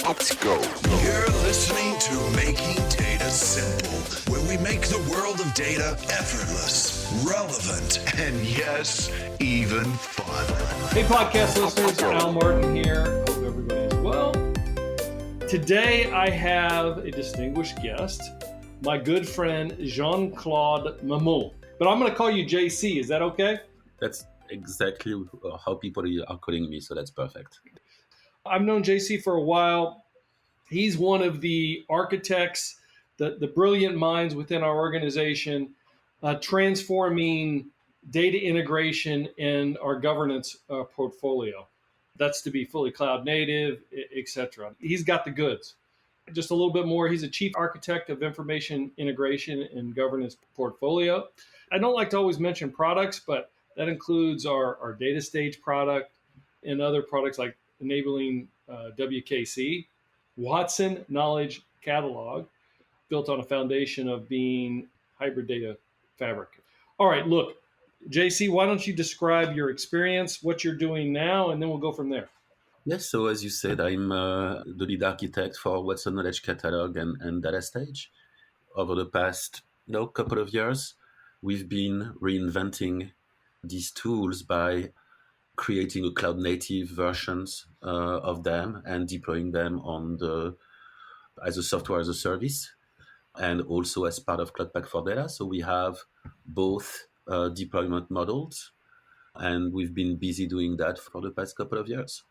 Let's go. You're listening to Making Data Simple, where we make the world of data effortless, relevant, and yes, even fun. Hey, podcast listeners, Al Martin here. Hope everybody is well. Today, I have a distinguished guest, my good friend Jean-Claude Mamou. But I'm going to call you JC. Is that okay? That's exactly how people are calling me, so that's perfect. I've known JC for a while. He's one of the architects, the brilliant minds within our organization, transforming data integration in our governance portfolio. That's to be fully cloud native, etc. He's got the goods. Just a little bit more, he's a chief architect of information integration and governance portfolio. I don't like to always mention products, but that includes our Datastage product and other products like enabling WKC, Watson Knowledge Catalog, built on a foundation of being hybrid data fabric. All right, look, JC, why don't you describe your experience, what you're doing now, and then we'll go from there. Yes, so as you said, I'm the lead architect for Watson Knowledge Catalog and Datastage. Over the past couple of years, we've been reinventing these tools by creating a cloud-native versions of them and deploying them as a software as a service, and also as part of Cloud Pak for data. So we have both deployment models, and we've been busy doing that for the past couple of years.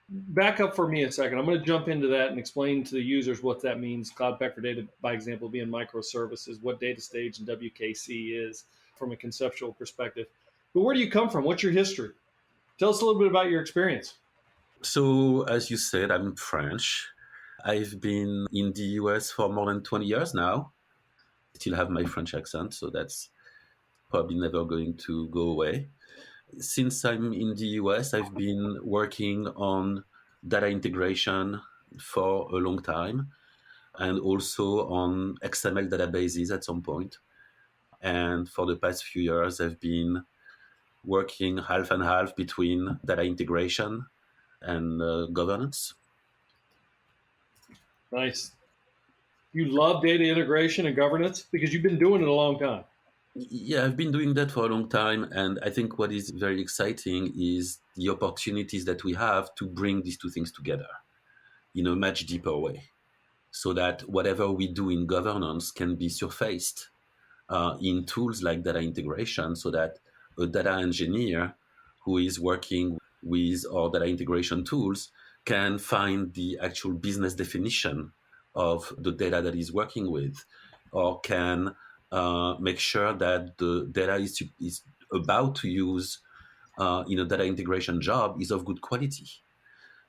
Back up for me a second. I'm going to jump into that and explain to the users what that means. Cloud Pak for data, by example, being microservices, what Datastage and WKC is from a conceptual perspective. But where do you come from? What's your history? Tell us a little bit about your experience. So, as you said, I'm French. I've been in the US for more than 20 years now. Still have my French accent, so that's probably never going to go away. Since I'm in the US, I've been working on data integration for a long time, and also on XML databases at some point. And for the past few years, I've been working half and half between data integration and governance. Nice. You love data integration and governance because you've been doing it a long time. Yeah, I've been doing that for a long time. And I think what is very exciting is the opportunities that we have to bring these two things together in a much deeper way, so that whatever we do in governance can be surfaced in tools like data integration, so that a data engineer who is working with our data integration tools can find the actual business definition of the data that he's working with, or can make sure that the data is about to use in a data integration job is of good quality.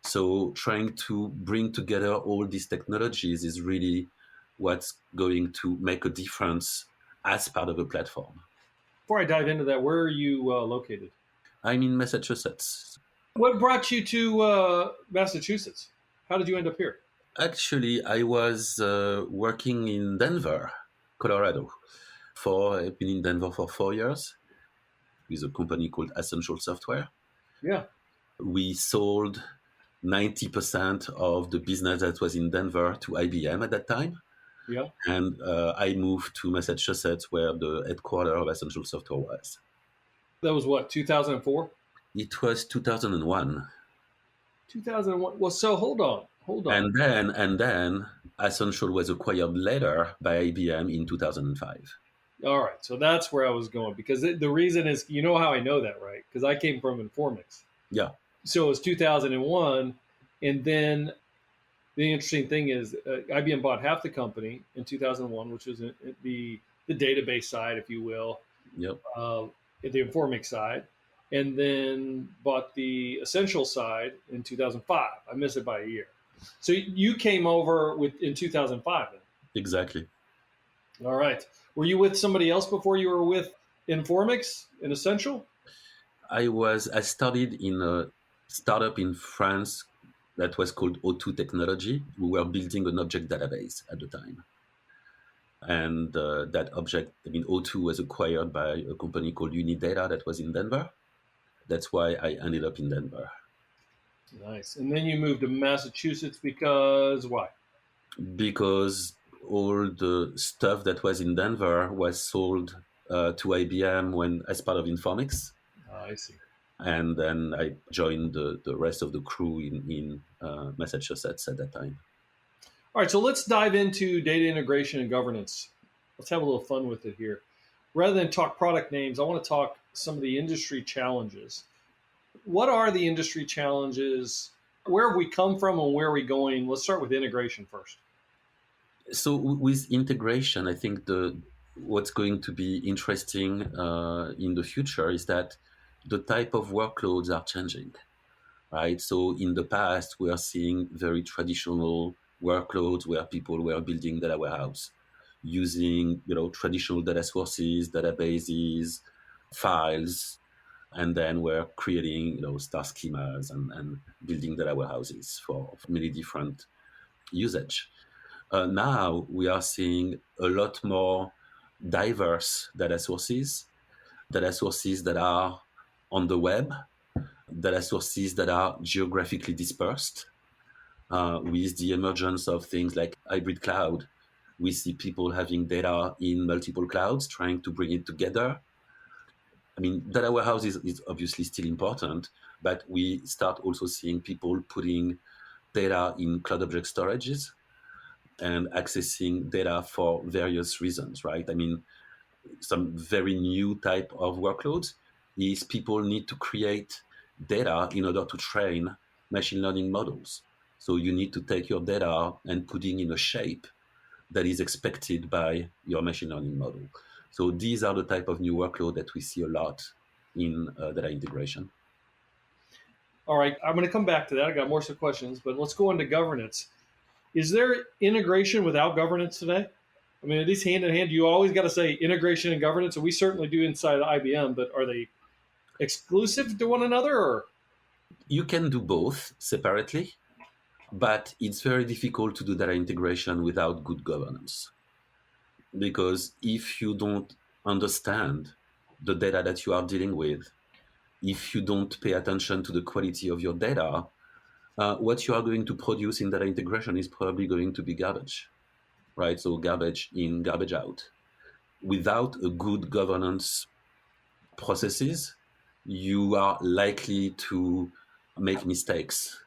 So trying to bring together all these technologies is really what's going to make a difference as part of a platform. Before I dive into that, where are you located? I'm in Massachusetts. What brought you to Massachusetts? How did you end up here? Actually, I was working in Denver, Colorado. I've been in Denver for 4 years with a company called Essential Software. Yeah. We sold 90% of the business that was in Denver to IBM at that time. Yeah. And I moved to Massachusetts, where the headquarters of Essential Software was. That was what, 2004? It was 2001. 2001. Well, so hold on. And then Essential was acquired later by IBM in 2005. All right. So that's where I was going, because the reason is, you know how I know that, right? Because I came from Informix. Yeah. So it was 2001. And then the interesting thing is IBM bought half the company in 2001, which was the database side, if you will. Yep. The Informix side, and then bought the Essential side in 2005. I missed it by a year. So you came over in 2005 then? Exactly. All right. Were you with somebody else before you were with Informix and Essential? I started in a startup in France that was called O2 Technology. We were building an object database at the time. And that object, O2 was acquired by a company called Unidata that was in Denver. That's why I ended up in Denver. Nice. And then you moved to Massachusetts because why? because all the stuff that was in Denver was sold to IBM when as part of Informix. I see. And then I joined the rest of the crew in Massachusetts at that time. All right, so let's dive into data integration and governance. Let's have a little fun with it here. Rather than talk product names, I want to talk some of the industry challenges. What are the industry challenges? Where have we come from and where are we going? Let's start with integration first. So with integration, I think what's going to be interesting in the future is that the type of workloads are changing, right? So in the past, we are seeing very traditional workloads where people were building data warehouse using traditional data sources, databases, files, and then we're creating star schemas and building data warehouses for many different usage. Now we are seeing a lot more diverse data sources that are on the web, data sources that are geographically dispersed. With the emergence of things like hybrid cloud, we see people having data in multiple clouds, trying to bring it together. I mean, data warehouse is obviously still important, but we start also seeing people putting data in cloud object storages and accessing data for various reasons, right? I mean, some very new type of workloads is people need to create data in order to train machine learning models. So you need to take your data and put it in a shape that is expected by your machine learning model. So these are the type of new workload that we see a lot in data integration. All right, I'm going to come back to that. I got more questions, but let's go into governance. Is there integration without governance today? I mean, are these hand in hand? You always got to say integration and governance, and we certainly do inside IBM, but are they exclusive to one another? Or? You can do both separately, but it's very difficult to do data integration without good governance. Because if you don't understand the data that you are dealing with, if you don't pay attention to the quality of your data, what you are going to produce in data integration is probably going to be garbage, right? So garbage in, garbage out. Without a good governance processes, you are likely to make mistakes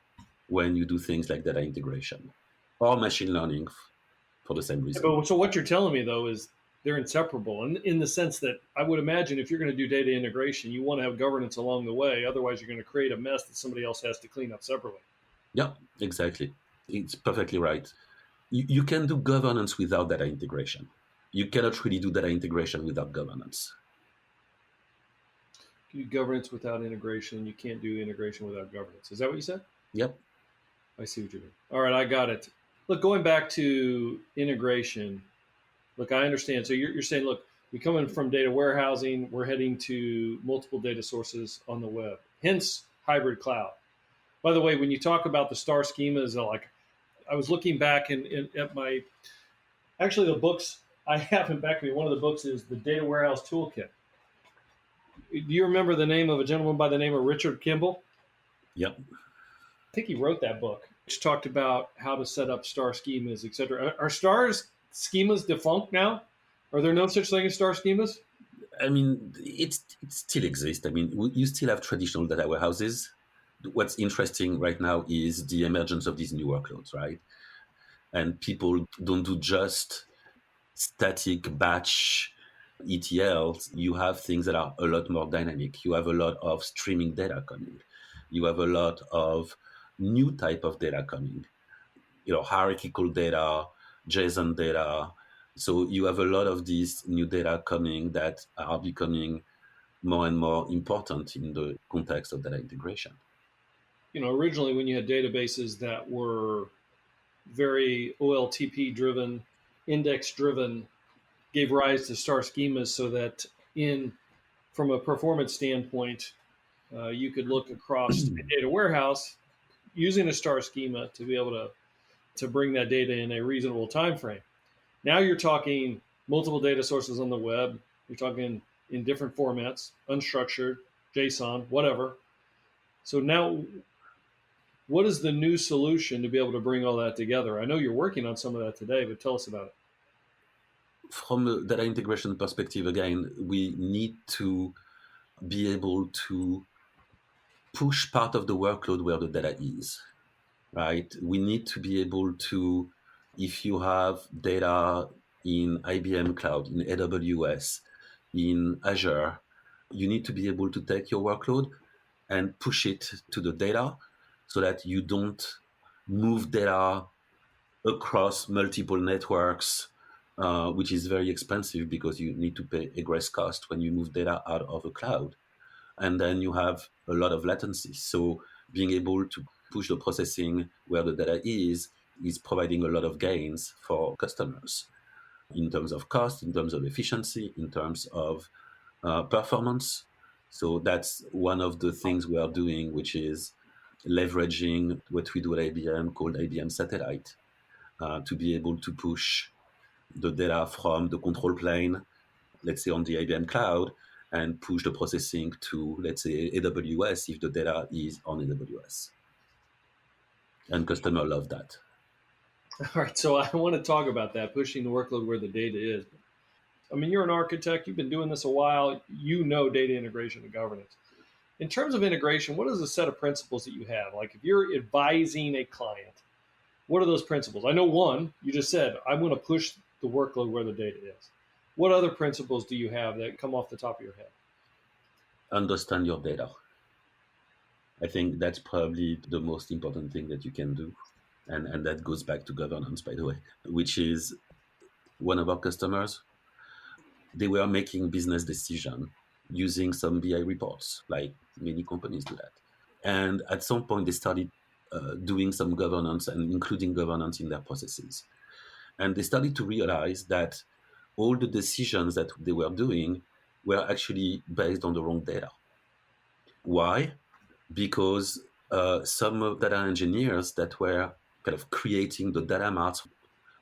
when you do things like data integration or machine learning for the same reason. So what you're telling me, though, is they're inseparable in the sense that I would imagine if you're going to do data integration, you want to have governance along the way. Otherwise, you're going to create a mess that somebody else has to clean up separately. Yeah, exactly. It's perfectly right. You can do governance without data integration. You cannot really do data integration without governance. You do governance without integration. You can't do integration without governance. Is that what you said? Yep. I see what you mean. All right, I got it. Look, going back to integration, look, I understand. So you're saying, look, we come in from data warehousing, we're heading to multiple data sources on the web, hence hybrid cloud. By the way, when you talk about the star schemas, like I was looking back at my, actually the books I have in back of me, one of the books is the Data Warehouse Toolkit. Do you remember the name of a gentleman by the name of Richard Kimball? Yep. I think he wrote that book, which talked about how to set up star schemas, et cetera. Are stars schemas defunct now? Are there no such thing as star schemas? I mean, it still exists. I mean, you still have traditional data warehouses. What's interesting right now is the emergence of these new workloads, right? And people don't do just static batch ETLs. You have things that are a lot more dynamic. You have a lot of streaming data coming. You have a lot of new type of data coming, hierarchical data, JSON data. So you have a lot of these new data coming that are becoming more and more important in the context of data integration. Originally when you had databases that were very OLTP driven, index driven, gave rise to star schemas so that from a performance standpoint, you could look across a data warehouse using a star schema to be able to bring that data in a reasonable time frame. Now you're talking multiple data sources on the web. You're talking in different formats, unstructured, JSON, whatever. So now What is the new solution to be able to bring all that together? I know you're working on some of that today, but tell us about it. From a data integration perspective, again, we need to be able to push part of the workload where the data is, right? We need to be able to, if you have data in IBM Cloud, in AWS, in Azure, you need to be able to take your workload and push it to the data so that you don't move data across multiple networks, which is very expensive because you need to pay egress cost when you move data out of a cloud. And then you have a lot of latency. So being able to push the processing where the data is providing a lot of gains for customers in terms of cost, in terms of efficiency, in terms of performance. So that's one of the things we are doing, which is leveraging what we do at IBM called IBM Satellite to be able to push the data from the control plane, let's say on the IBM Cloud, and push the processing to, let's say, AWS if the data is on AWS. And customers love that. All right, so I want to talk about that, pushing the workload where the data is. I mean, you're an architect, you've been doing this a while, you know data integration and governance. In terms of integration, what is the set of principles that you have? Like if you're advising a client, what are those principles? I know one, you just said, I'm going to push the workload where the data is. What other principles do you have that come off the top of your head? Understand your data. I think that's probably the most important thing that you can do. And that goes back to governance, by the way, which is one of our customers. They were making business decisions using some BI reports, like many companies do that. And at some point, they started doing some governance and including governance in their processes. And they started to realize that all the decisions that they were doing were actually based on the wrong data. Why? Because some of data engineers that were kind of creating the data marts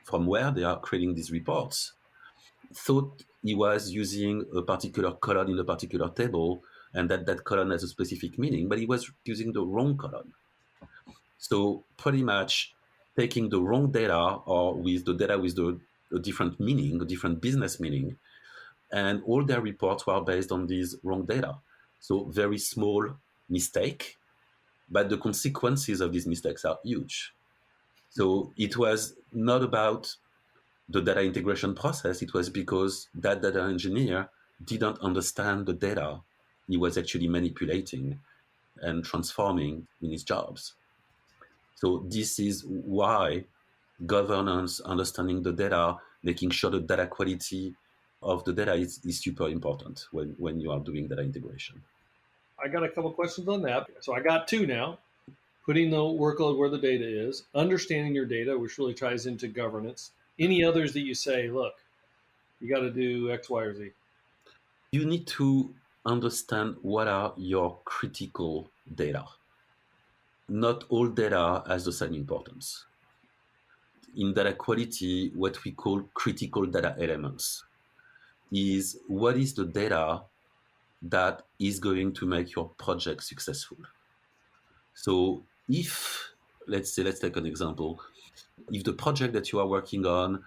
from where they are creating these reports thought he was using a particular column in a particular table and that column has a specific meaning, but he was using the wrong column. So pretty much taking the wrong data or with the data with a different meaning, a different business meaning, and all their reports were based on these wrong data. So very small mistake, but the consequences of these mistakes are huge. So it was not about the data integration process. It was because that data engineer didn't understand the data he was actually manipulating and transforming in his jobs. So this is why governance, understanding the data, making sure the data quality of the data is super important when you are doing data integration. I got a couple questions on that. So I got two now. Putting the workload where the data is, understanding your data, which really ties into governance. Any others that you say, look, you got to do X, Y, or Z? You need to understand what are your critical data. Not all data has the same importance. In data quality, what we call critical data elements is what is the data that is going to make your project successful. So if, let's take an example. If the project that you are working on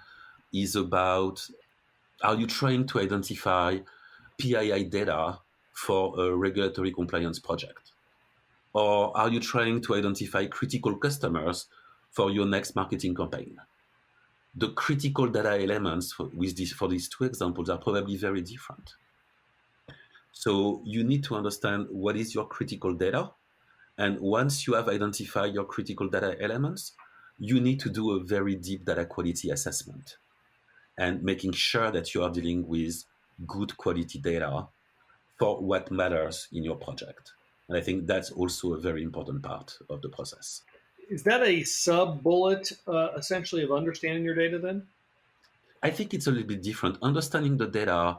is about, are you trying to identify PII data for a regulatory compliance project? Or are you trying to identify critical customers for your next marketing campaign? The critical data elements for these two examples are probably very different. So you need to understand what is your critical data. And once you have identified your critical data elements, you need to do a very deep data quality assessment and making sure that you are dealing with good quality data for what matters in your project. And I think that's also a very important part of the process. Is that a sub bullet essentially of understanding your data then? I think it's a little bit different. Understanding the data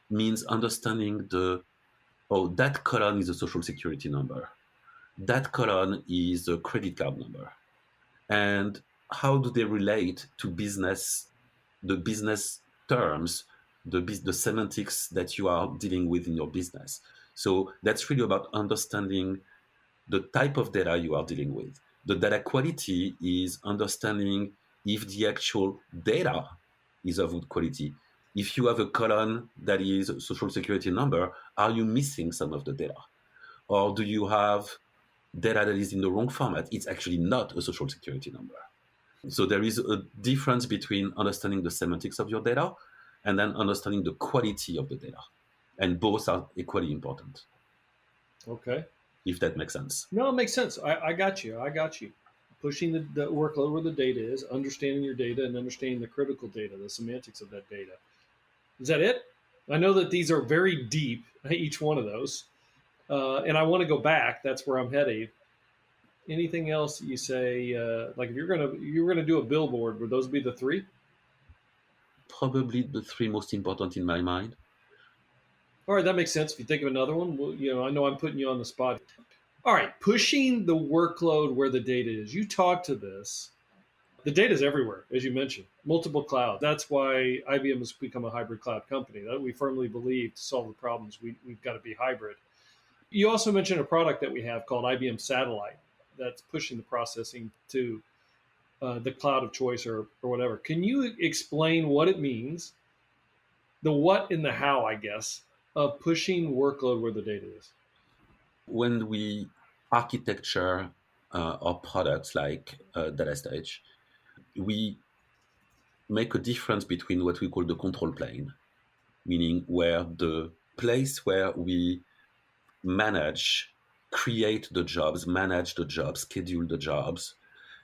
means understanding that column is a social security number. That column is a credit card number. And how do they relate to the business terms, the semantics that you are dealing with in your business? So that's really about understanding the type of data you are dealing with. The data quality is understanding if the actual data is of good quality. If you have a column that is a social security number, are you missing some of the data? Or do you have data that is in the wrong format? It's actually not a social security number. So there is a difference between understanding the semantics of your data and then understanding the quality of the data. And both are equally important. Okay. If that makes sense. No, it makes sense. I got you. I got you. Pushing the workload where the data is, understanding your data, and understanding the critical data, the semantics of that data. Is that it? I know that these are very deep, each one of those, and I want to go back. That's where I'm heading. Anything else that you say? Like if you're gonna do a billboard, would those be the three? Probably the three most important in my mind. All right, that makes sense. If you think of another one, well, I know I'm putting you on the spot. All right, pushing the workload where the data is. You talked to this. The data is everywhere, as you mentioned, multiple clouds. That's why IBM has become a hybrid cloud company. That we firmly believe to solve the problems, we've got to be hybrid. You also mentioned a product that we have called IBM Satellite that's pushing the processing to the cloud of choice or whatever. Can you explain what it means, the what and the how, I guess, of pushing workload where the data is? When we architecture our products like Datastage, we make a difference between what we call the control plane, meaning where the place where we manage, create the jobs, manage the jobs, schedule the jobs,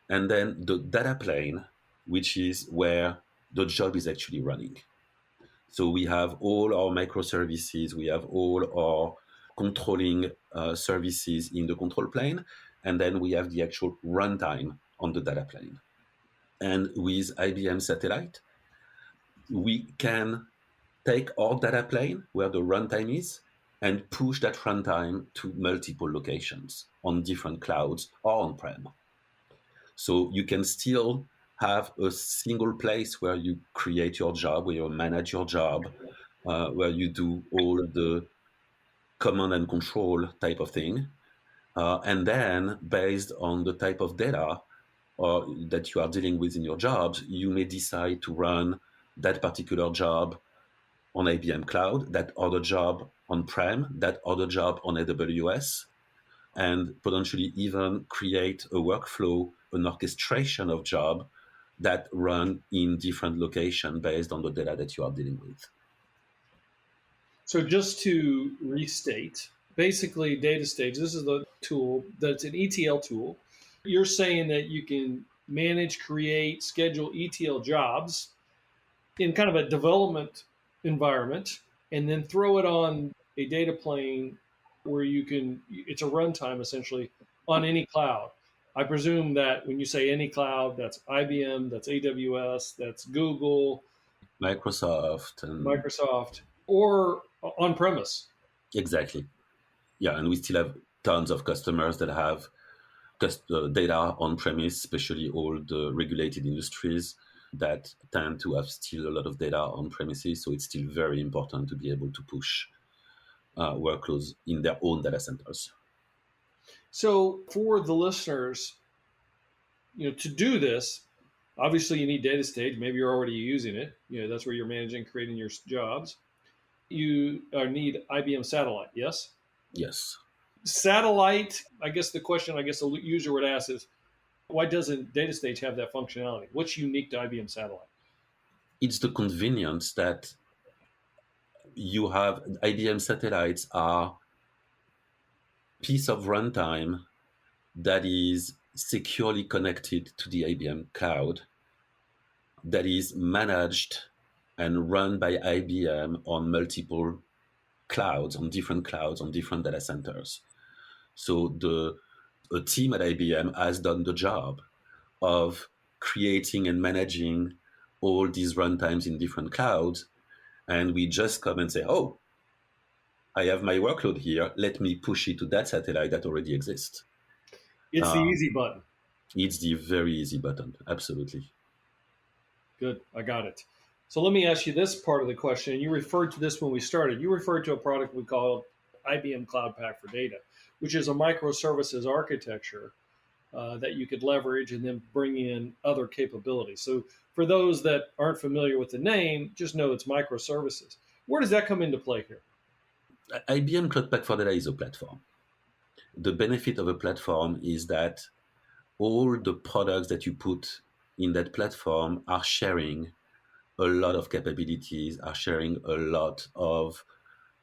and then the data plane, which is where the job is actually running. So we have all our microservices, we have all our controlling services in the control plane, and then we have the actual runtime on the data plane. And with IBM Satellite, we can take our data plane where the runtime is and push that runtime to multiple locations on different clouds or on-prem. So you can still have a single place where you create your job, where you manage your job, where you do all the command and control type of thing. And then based on the type of data that you are dealing with in your jobs, you may decide to run that particular job on IBM Cloud, that other job on-prem, that other job on AWS, and potentially even create a workflow, an orchestration of job that run in different locations based on the data that you are dealing with. So just to restate, basically Datastage, this is the tool that's an ETL tool. You're saying that you can manage, create, schedule ETL jobs in kind of a development environment and then throw it on a data plane where you can, it's a runtime essentially on any cloud. I presume that when you say any cloud, that's IBM, that's AWS, that's Google, Microsoft, and Microsoft, or on premise. exactly. Yeah, and we still have tons of customers that have data on premise, especially all the regulated industries that tend to have still a lot of data on premises. So it's still very important to be able to push workloads in their own data centers. So for the listeners, to do this, obviously you need Datastage. Maybe you're already using it. That's where you're managing, creating your jobs. You need IBM Satellite, yes? Yes. Satellite, I guess the question, the user would ask is, why doesn't Datastage have that functionality? What's unique to IBM Satellite? It's the convenience that you have. IBM satellites are piece of runtime that is securely connected to the IBM cloud, that is managed and run by IBM on multiple clouds, on different data centers. So a team at IBM has done the job of creating and managing all these runtimes in different clouds. And we just come and say, oh, I have my workload here. Let me push it to that satellite that already exists. It's the easy button. It's the very easy button. Absolutely. Good. I got it. So let me ask you this part of the question. You referred to this when we started. You referred to a product we call IBM Cloud Pak for Data, which is a microservices architecture that you could leverage and then bring in other capabilities. So for those that aren't familiar with the name, just know it's microservices. Where does that come into play here? IBM Cloud Pak for Data is a platform. The benefit of a platform is that all the products that you put in that platform are sharing a lot of capabilities, are sharing a lot of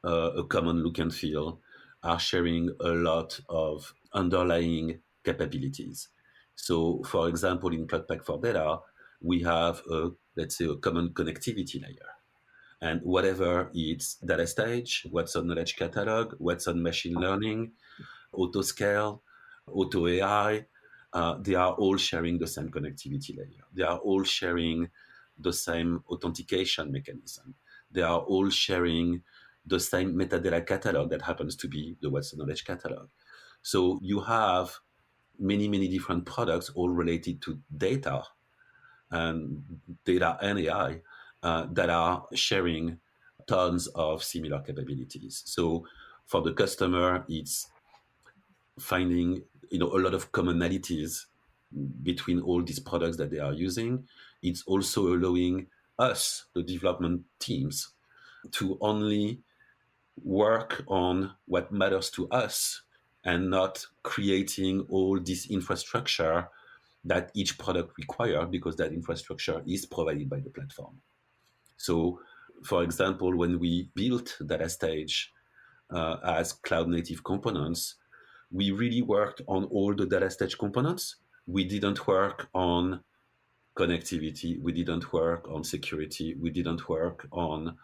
a common look and feel, are sharing a lot of underlying capabilities. So, for example, in Cloud Pak for Data, we have let's say, a common connectivity layer. And whatever it's Datastage, what's on Knowledge Catalog, what's on machine learning, autoscale, auto AI, they are all sharing the same connectivity layer. They are all sharing the same authentication mechanism. They are all sharing the same metadata catalog that happens to be the What's the Knowledge Catalog. So you have many, many different products all related to data and AI that are sharing tons of similar capabilities. So for the customer, it's finding a lot of commonalities between all these products that they are using. It's also allowing us, the development teams, to only work on what matters to us and not creating all this infrastructure that each product requires, because that infrastructure is provided by the platform. So, for example, when we built Datastage as cloud native components, we really worked on all the Datastage components. We didn't work on connectivity. We didn't work on security. We didn't work on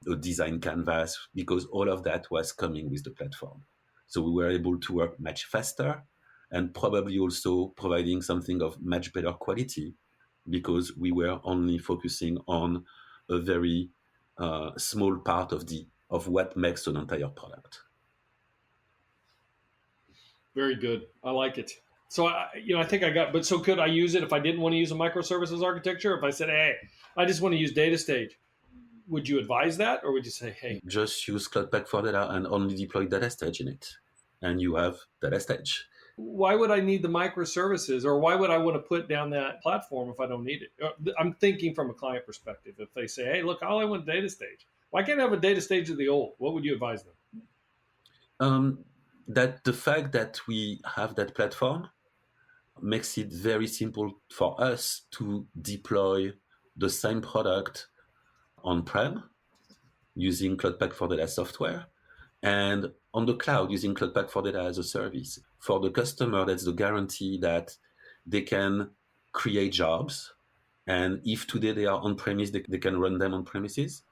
a design canvas, because all of that was coming with the platform. So we were able to work much faster and probably also providing something of much better quality, because we were only focusing on a very small part of what makes an entire product. Very good. I like it. So I think I got. But so could I use it if I didn't want to use a microservices architecture? If I said, hey, I just want to use Datastage, would you advise that, or would you say, hey, just use Cloud Pak for Data and only deploy Datastage in it, and you have Datastage? why would I need the microservices, or why would I want to put down that platform if I don't need it? I'm thinking from a client perspective. If they say, hey, look, all I want Datastage. Why can't I have a Datastage of the old? What would you advise them? That the fact that we have that platform makes it very simple for us to deploy the same product on-prem using Cloud Pak for Data software, and on the cloud using Cloud Pak for Data as a service. For the customer, that's the guarantee that they can create jobs. And if today they are on-premise, they can run them on premises.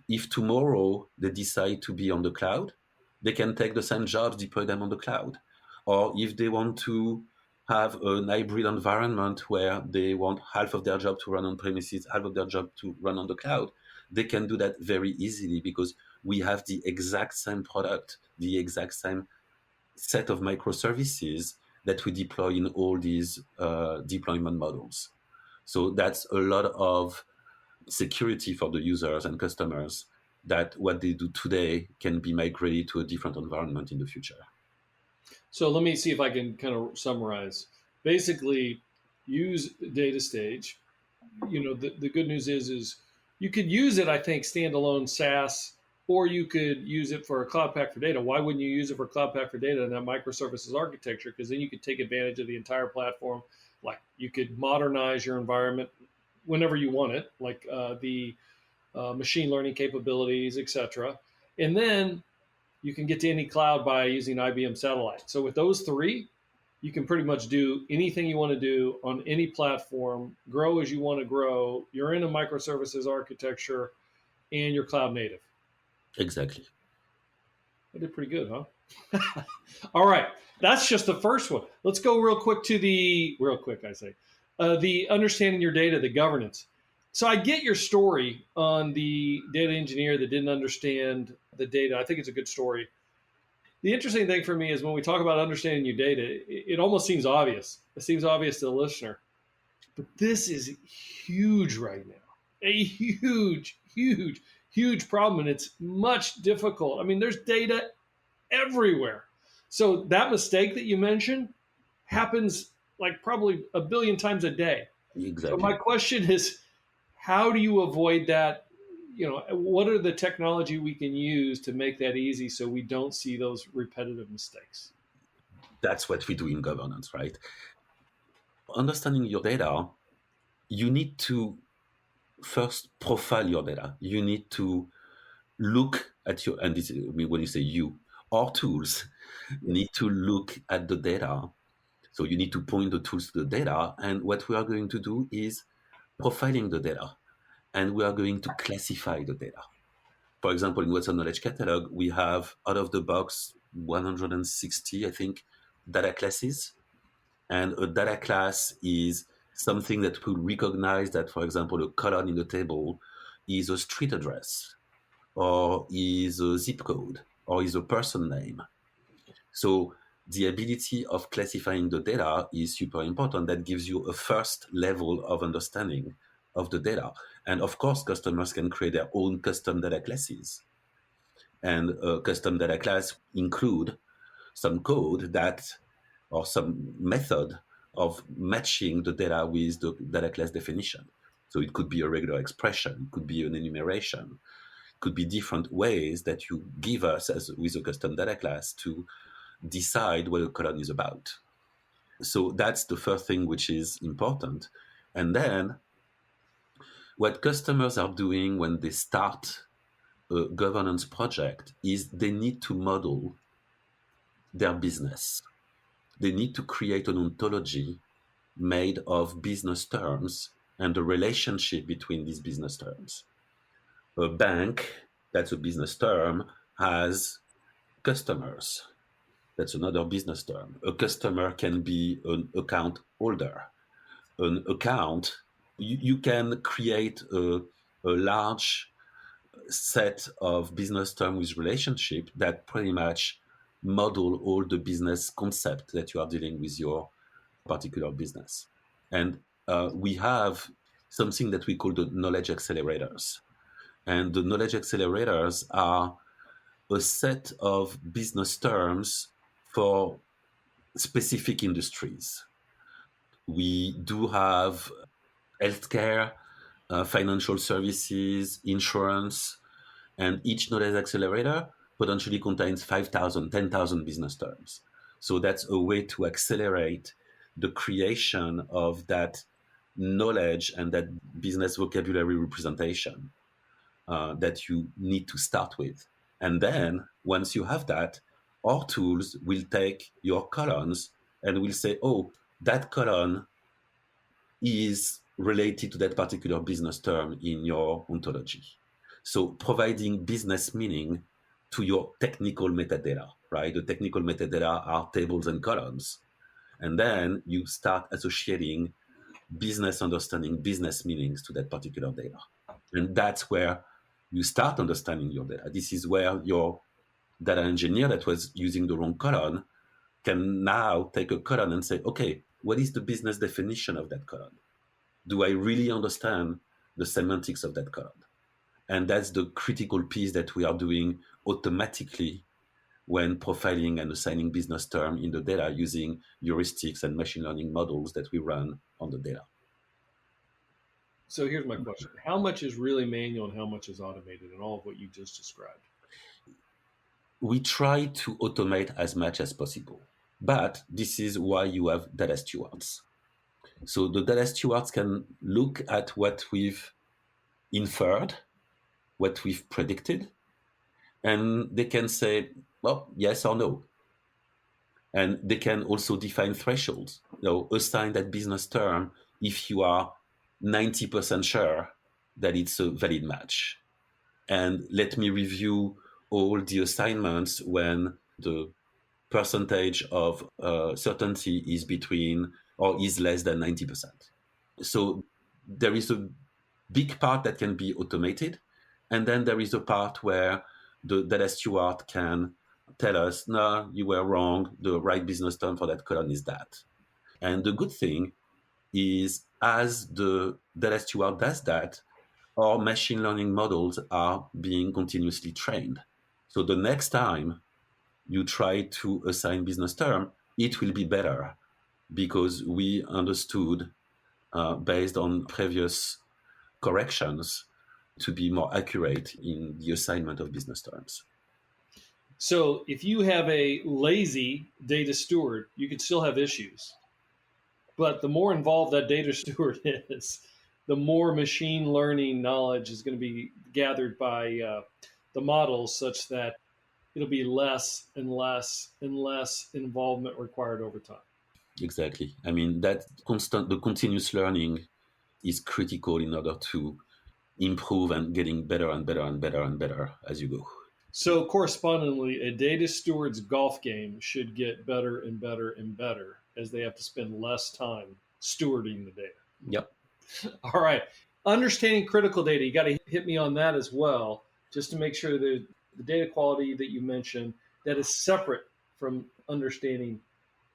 If tomorrow they decide to be on the cloud, they can take the same jobs, deploy them on the cloud. Or if they want to have an hybrid environment where they want half of their job to run on premises, half of their job to run on the cloud, they can do that very easily, because we have the exact same product, the exact same set of microservices that we deploy in all these deployment models. So that's a lot of security for the users and customers, that what they do today can be migrated to a different environment in the future. So let me see if I can kind of summarize. Basically, use Datastage. The good news is you could use it, I think, standalone SaaS, or you could use it for a Cloud Pak for Data. Why wouldn't you use it for Cloud Pak for Data in that microservices architecture? Because then you could take advantage of the entire platform. Like, you could modernize your environment whenever you want it, like the machine learning capabilities, etc. And then you can get to any cloud by using IBM Satellite. So with those three, you can pretty much do anything you want to do on any platform, grow as you want to grow. You're in a microservices architecture, and you're cloud native. Exactly. I did pretty good, huh? All right. That's just the first one. Let's go real quick to the understanding your data, the governance. So I get your story on the data engineer that didn't understand the data. I think it's a good story. The interesting thing for me is when we talk about understanding your data, it almost seems obvious. It seems obvious to the listener. But this is huge right now. A huge, huge, huge problem. And it's much difficult. I mean, there's data everywhere. So that mistake that you mentioned happens like probably a billion times a day. So Exactly. my question is, how do you avoid that? What are the technology we can use to make that easy so we don't see those repetitive mistakes? That's what we do in governance, right? Understanding your data, you need to first profile your data. You need to look at your, and this, I mean, when you say you, our tools need to look at the data. So you need to point the tools to the data. And what we are going to do is profiling the data. And we are going to classify the data. For example, in What's on Knowledge Catalog, we have out of the box 160, I think, data classes. And a data class is something that will recognize that, for example, a column in the table is a street address, or is a zip code, or is a person name. So the ability of classifying the data is super important. That gives you a first level of understanding of the data. And of course, customers can create their own custom data classes. And a custom data class include some code that, or some method of matching the data with the data class definition. So it could be a regular expression, it could be an enumeration, it could be different ways that you give us as with a custom data class to decide what a column is about. So that's the first thing which is important. And then what customers are doing when they start a governance project is they need to model their business. They need to create an ontology made of business terms and the relationship between these business terms. A bank, that's a business term, has customers. That's another business term. A customer can be an account holder. An account, you can create a large set of business terms with relationship that pretty much model all the business concept that you are dealing with your particular business. And we have something that we call the knowledge accelerators. And the knowledge accelerators are a set of business terms for specific industries. We do have healthcare, financial services, insurance, and each knowledge accelerator potentially contains 5,000, 10,000 business terms. So that's a way to accelerate the creation of that knowledge and that business vocabulary representation that you need to start with. And then once you have that, our tools will take your columns and will say, oh, that column is related to that particular business term in your ontology. So providing business meaning to your technical metadata, right? The technical metadata are tables and columns. And then you start associating business understanding, business meanings to that particular data. And that's where you start understanding your data. This is where your data engineer that was using the wrong column can now take a column and say, okay, what is the business definition of that column? Do I really understand the semantics of that column? And that's the critical piece that we are doing automatically when profiling and assigning business term in the data using heuristics and machine learning models that we run on the data. So here's my question. How much is really manual and how much is automated in all of what you just described? We try to automate as much as possible, but this is why you have data stewards. So the data stewards can look at what we've inferred, what we've predicted, and they can say, well, yes or no. And they can also define thresholds, assign that business term if you are 90% sure that it's a valid match. And let me review all the assignments when the percentage of certainty is between or is less than 90%. So there is a big part that can be automated. And then there is a part where the data steward can tell us, no, you were wrong. The right business term for that column is that. And the good thing is, as the data steward does that, our machine learning models are being continuously trained. So the next time you try to assign business term, it will be better because we understood, based on previous corrections, to be more accurate in the assignment of business terms. So if you have a lazy data steward, you can still have issues. But the more involved that data steward is, the more machine learning knowledge is going to be gathered by the models, such that it'll be less and less and less involvement required over time. Exactly. I mean, the continuous learning is critical in order to improve and getting better and better and better and better as you go. So correspondingly, a data steward's golf game should get better and better and better as they have to spend less time stewarding the data. Yep. All right. Understanding critical data, you got to hit me on that as well, just to make sure that the data quality that you mentioned, that is separate from understanding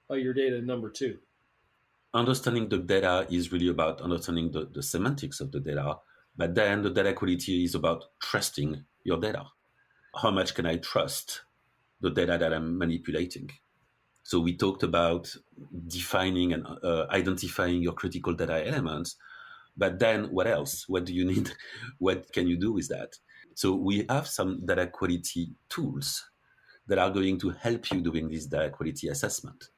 your data, number two. Understanding the data is really about understanding the semantics of the data, but then the data quality is about trusting your data. How much can I trust the data that I'm manipulating? So we talked about defining and identifying your critical data elements, but then what else? What do you need? What can you do with that? So we have some data quality tools that are going to help you doing this data quality assessment.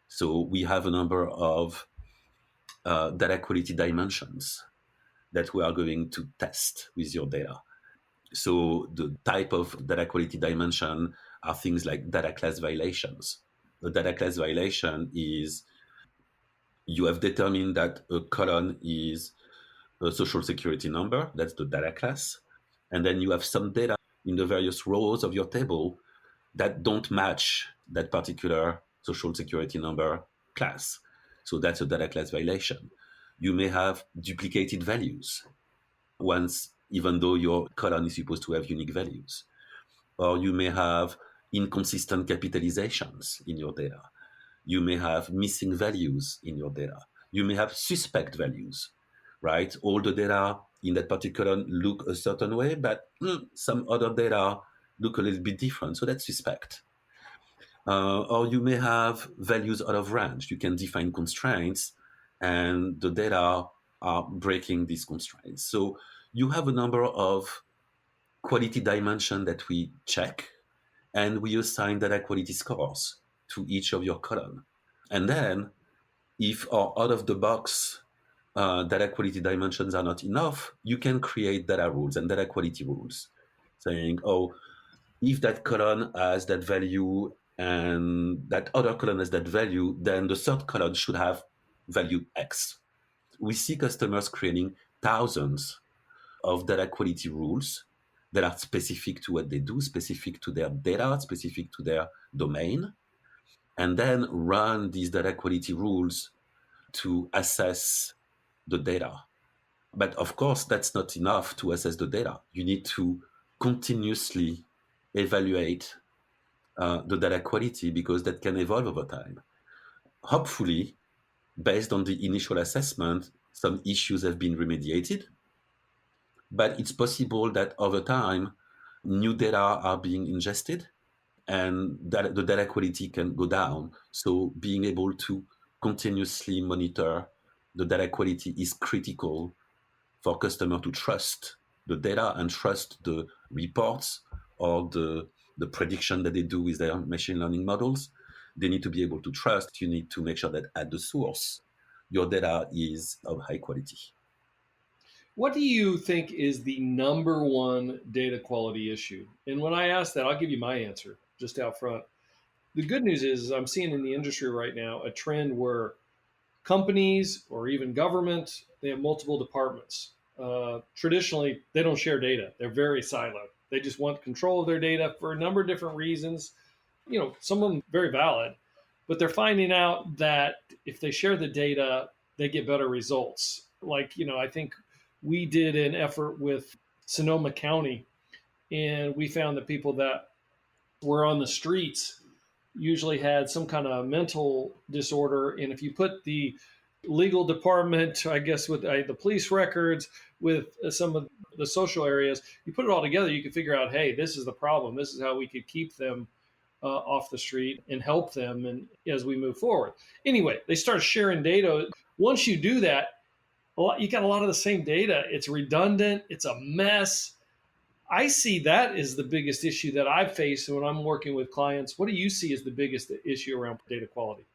So we have a number of data quality dimensions that we are going to test with your data. So the type of data quality dimension are things like data class violations. The data class violation is you have determined that a colon is a social security number, that's the data class. And then you have some data in the various rows of your table that don't match that particular social security number class. So that's a data class violation. You may have duplicated values once, even though your column is supposed to have unique values. Or you may have inconsistent capitalizations in your data. You may have missing values in your data. You may have suspect values, right? All the data in that particular look a certain way, but some other data look a little bit different. So that's suspect. Or you may have values out of range. You can define constraints and the data are breaking these constraints. So you have a number of quality dimensions that we check and we assign data quality scores to each of your columns. And then if our out-of-the-box data quality dimensions are not enough, you can create data rules and data quality rules saying, oh, if that column has that value and that other column has that value, then the third column should have value X. We see customers creating thousands of data quality rules that are specific to what they do, specific to their data, specific to their domain, and then run these data quality rules to assess the data. But of course, that's not enough to assess the data. You need to continuously evaluate the data quality because that can evolve over time. Hopefully, based on the initial assessment, some issues have been remediated, but it's possible that over time, new data are being ingested and that the data quality can go down. So being able to continuously monitor the data quality is critical for customer to trust the data and trust the reports or the prediction that they do with their machine learning models. They need to be able to trust. You need to make sure that at the source, your data is of high quality. What do you think is the number one data quality issue? And when I ask that, I'll give you my answer just out front. The good news is I'm seeing in the industry right now a trend where companies or even government, they have multiple departments. Traditionally, they don't share data. They're very siloed. They just want control of their data for a number of different reasons. You know, some of them very valid, but they're finding out that if they share the data, they get better results. Like, you know, I think we did an effort with Sonoma County, and we found that people that were on the streets usually had some kind of mental disorder. And if you put the legal department, I guess, with the police records, with some of the social areas, you put it all together, you can figure out, hey, this is the problem. This is how we could keep them off the street and help them and as we move forward. Anyway, they start sharing data. Once you do that, you got a lot of the same data. It's redundant. It's a mess. I see that as the biggest issue that I face when I'm working with clients. What do you see as the biggest issue around data quality?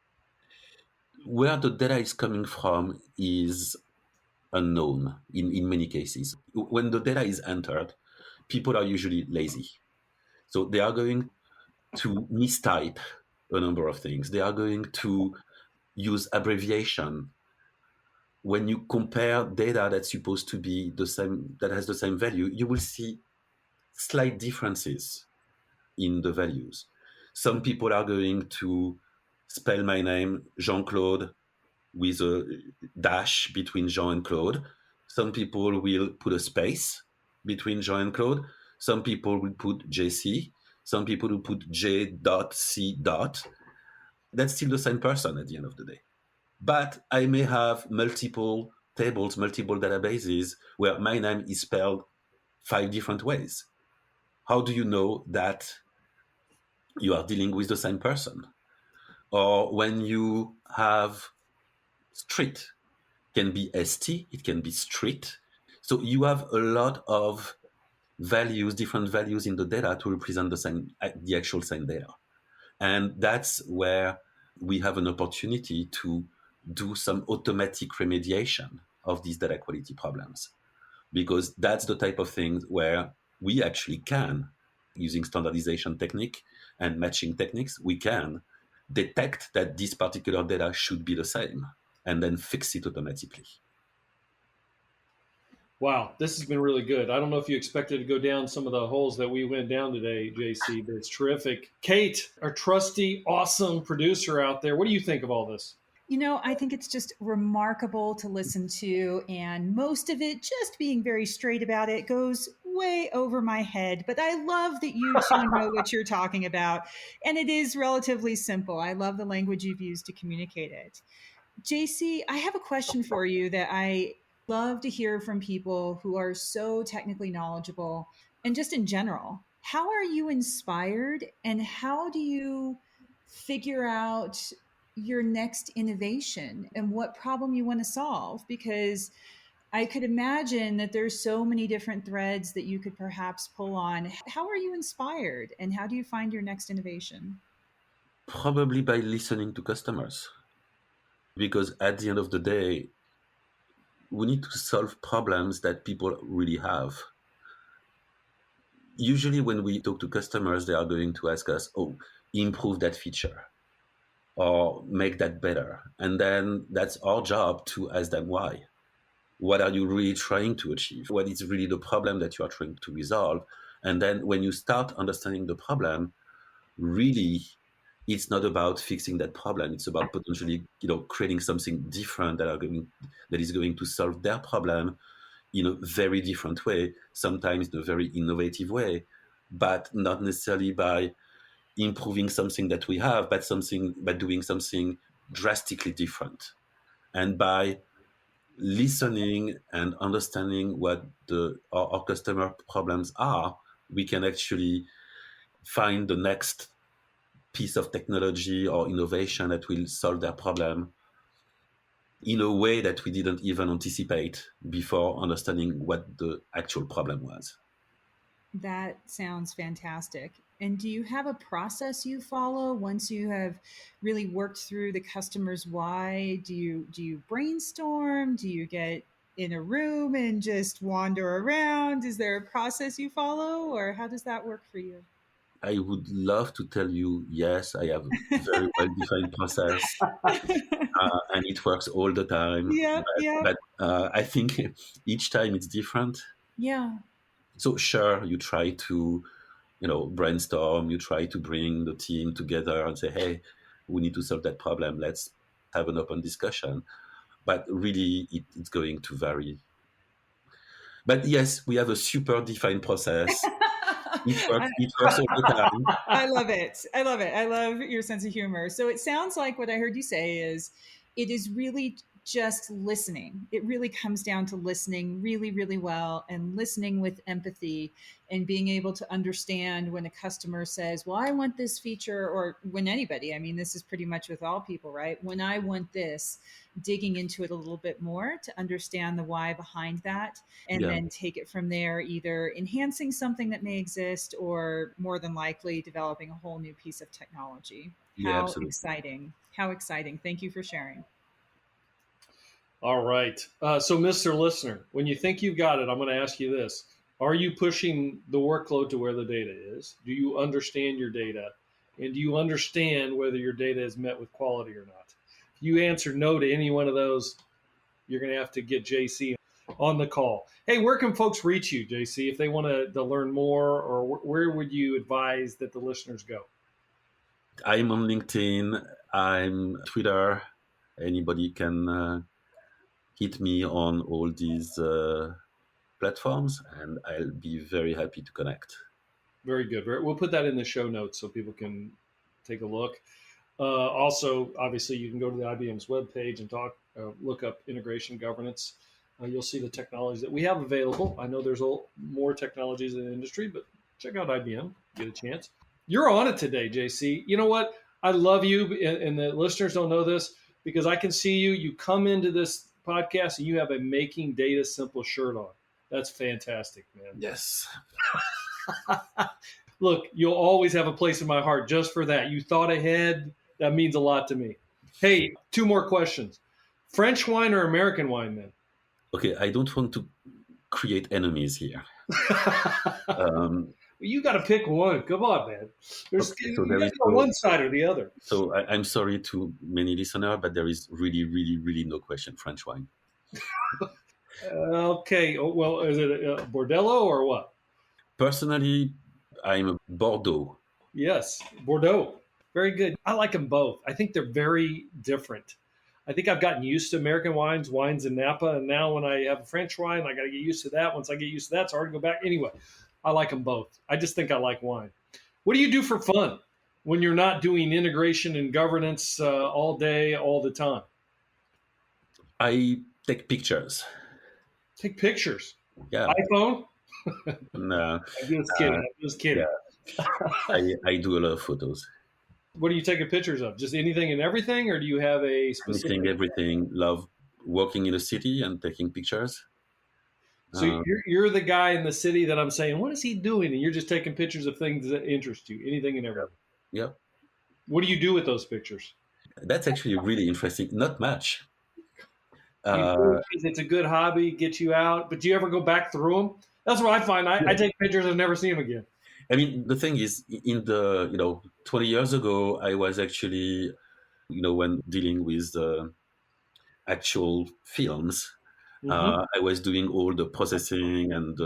Where the data is coming from is unknown in many cases. When the data is entered, people are usually lazy. So they are going to mistype a number of things. They are going to use abbreviation. When you compare data that's supposed to be the same, that has the same value, you will see slight differences in the values. Some people are going to spell my name Jean-Claude with a dash between Jean and Claude. Some people will put a space between Jean and Claude. Some people will put JC. Some people will put J.C. That's still the same person at the end of the day. But I may have multiple tables, multiple databases where my name is spelled 5 different ways. How do you know that you are dealing with the same person? Or when you have street, it can be ST, it can be street. So you have a lot of values, different values in the data to represent the actual same data. And that's where we have an opportunity to do some automatic remediation of these data quality problems, because that's the type of thing where we actually can, using standardization technique and matching techniques, we can detect that this particular data should be the same and then fix it automatically. Wow, this has been really good. I don't know if you expected to go down some of the holes that we went down today, JC, but it's terrific. Kate, our trusty, awesome producer out there, what do you think of all this? I think it's just remarkable to listen to, and most of it, just being very straight about it, goes way over my head. But I love that you two know what you're talking about, and it is relatively simple. I love the language you've used to communicate it. JC, I have a question for you that I love to hear from people who are so technically knowledgeable, and just in general. How are you inspired, and how do you figure out your next innovation and what problem you want to solve? Because I could imagine that there's so many different threads that you could perhaps pull on. How are you inspired, and how do you find your next innovation? Probably by listening to customers, because at the end of the day, we need to solve problems that people really have. Usually when we talk to customers, they are going to ask us, improve that feature or make that better. And then that's our job to ask them why. What are you really trying to achieve? What is really the problem that you are trying to resolve? And then when you start understanding the problem, really, it's not about fixing that problem. It's about potentially, creating something different that is going to solve their problem in a very different way, sometimes in a very innovative way, but not necessarily by improving something that we have, but doing something drastically different. And by listening and understanding what our customer problems are, we can actually find the next piece of technology or innovation that will solve their problem in a way that we didn't even anticipate before understanding what the actual problem was. That sounds fantastic. And do you have a process you follow once you have really worked through the customer's why? Do you brainstorm? Do you get in a room and just wander around? Is there a process you follow, or how does that work for you? I would love to tell you, yes, I have a very well-defined process, and it works all the time. Yeah, but I think each time it's different. Yeah. So sure, you try to, brainstorm. You try to bring the team together and say, hey, we need to solve that problem. Let's have an open discussion. But really, it's going to vary. But yes, we have a super defined process. It works all the time. I love it. I love it. I love your sense of humor. So it sounds like what I heard you say is it is really just listening. It really comes down to listening really, really well and listening with empathy and being able to understand when a customer says, well, I want this feature, or when anybody, I mean, this is pretty much with all people, right? When I want this, digging into it a little bit more to understand the why behind that, and Yeah. then take it from there, either enhancing something that may exist or more than likely developing a whole new piece of technology. Yeah, How absolutely. exciting. How exciting. Thank you for sharing. All right. So, Mr. Listener, when you think you've got it, I'm going to ask you this. Are you pushing the workload to where the data is? Do you understand your data? And do you understand whether your data is met with quality or not? If you answer no to any one of those, you're going to have to get JC on the call. Hey, where can folks reach you, JC, if they want to learn more, or where would you advise that the listeners go? I'm on LinkedIn. I'm Twitter. Anybody can hit me on all these platforms, and I'll be very happy to connect. Very good. We'll put that in the show notes so people can take a look. Also, obviously, you can go to the IBM's webpage and look up integration governance. You'll see the technologies that we have available. I know there's more technologies in the industry, but check out IBM. Get a chance. You're on it today, JC. You know what? I love you, and the listeners don't know this because I can see you. You come into this podcast and you have a Making Data Simple shirt on. That's fantastic, man. Yes. Look, you'll always have a place in my heart just for that. You thought ahead. That means a lot to me. Hey, 2 more questions. French wine or American wine, then? Okay, I don't want to create enemies here. You got to pick one. Come on, man. You got one side or the other. So I'm sorry to many listeners, but there is really, really, really no question. French wine. Okay. Well, is it a Bordello or what? Personally, I'm a Bordeaux. Yes, Bordeaux. Very good. I like them both. I think they're very different. I think I've gotten used to American wines in Napa, and now when I have a French wine, I got to get used to that. Once I get used to that, it's hard to go back. Anyway, I like them both. I just think I like wine. What do you do for fun when you're not doing integration and governance all day, all the time? I take pictures. Take pictures? Yeah. iPhone? No. I'm just kidding. Yeah. I do a lot of photos. What are you taking pictures of? Just anything and everything, or do you have a specific? Everything. Love walking in a city and taking pictures. So you're the guy in the city that I'm saying, what is he doing? And you're just taking pictures of things that interest you, anything and everything. Yeah. What do you do with those pictures? That's actually really interesting. Not much. It's a good hobby, get you out. But do you ever go back through them? That's what I find. I take pictures and never see them again. I mean, the thing is, in the 20 years ago, I was actually, when dealing with actual films, I was doing all the processing, and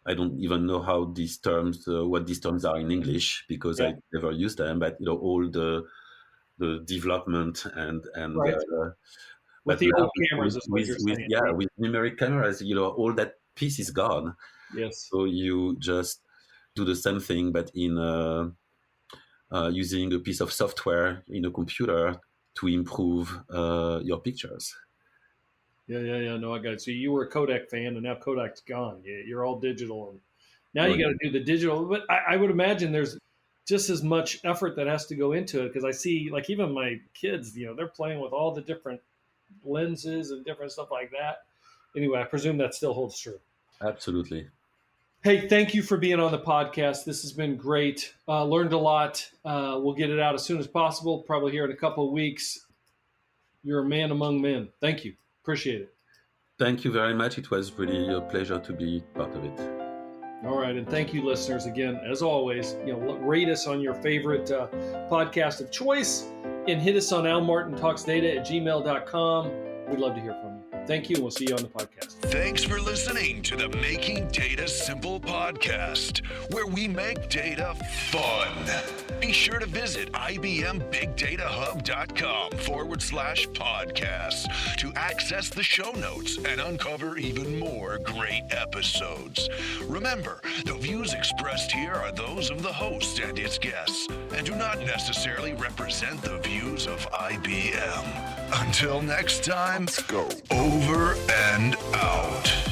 I don't even know how these terms, what these terms are in English, because I never used them. But all the development and right. With the old cameras, with numeric cameras, all that piece is gone. Yes. So you just do the same thing, but in using a piece of software in a computer to improve your pictures. Yeah. No, I got it. So you were a Kodak fan, and now Kodak's gone. You're all digital, and now you got to do the digital. But I would imagine there's just as much effort that has to go into it, because I see, like, even my kids, they're playing with all the different lenses and different stuff like that. Anyway, I presume that still holds true. Absolutely. Hey, thank you for being on the podcast. This has been great. Learned a lot. We'll get it out as soon as possible, probably here in a couple of weeks. You're a man among men. Thank you. Appreciate it. Thank you very much. It was really a pleasure to be part of it. All right. And thank you, listeners. Again, as always, rate us on your favorite podcast of choice, and hit us on almartintalksdata@gmail.com. We'd love to hear from you. Thank you, and we'll see you on the podcast. Thanks for listening to the Making Data Simple podcast, where we make data fun. Be sure to visit IBMBigDataHub.com/podcast to access the show notes and uncover even more great episodes. Remember, the views expressed here are those of the host and its guests, and do not necessarily represent the views of IBM. Until next time, Let's go. over and out.